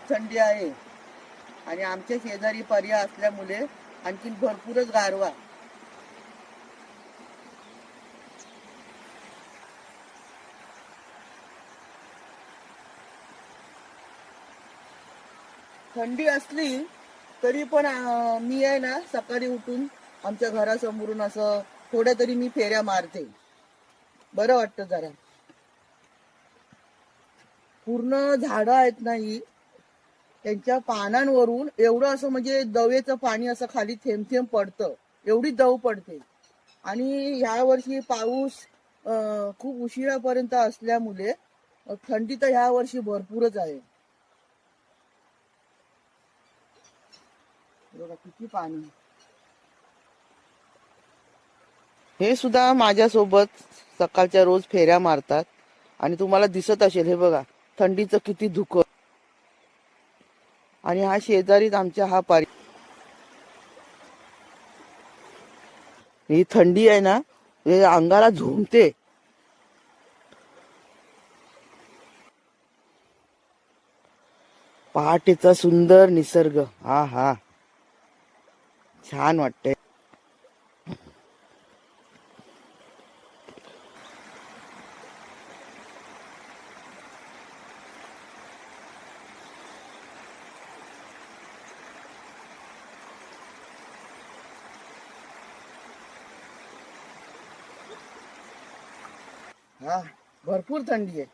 थंडी आहे आणि आमच्या शेजारी पर्याय असल्यामुळे आणखीन भरपूरच गारवा. थंडी असली तरी पण मी आहे ना सकाळी उठून आमच्या घरासमोरून असं थोड्या तरी मी फेऱ्या मारते. बरं वाटतं जरा. पूर्ण झाडं आहेत ना ही, त्यांच्या पानांवरून एवढं असं म्हणजे दवेचं पाणी असं खाली थेंब थेंब पडतं. एवढी दव पडते. आणि ह्या वर्षी पाऊस खूप उशिरापर्यंत असल्यामुळे थंडी तर ह्या वर्षी भरपूरच आहे. बघा किती पाणी. हे सुद्धा माझ्यासोबत सकाळच्या रोज फेऱ्या मारतात आणि तुम्हाला दिसत असेल हे बघा थंडीचं किती धुकं. आणि हा शेजारीच आमच्या हा पारी. ही थंडी आहे ना हे अंगाला झोंबते. पहाटेचा सुंदर निसर्ग, हा हा छान वाटतंय. हा भरपूर थंडी आहे.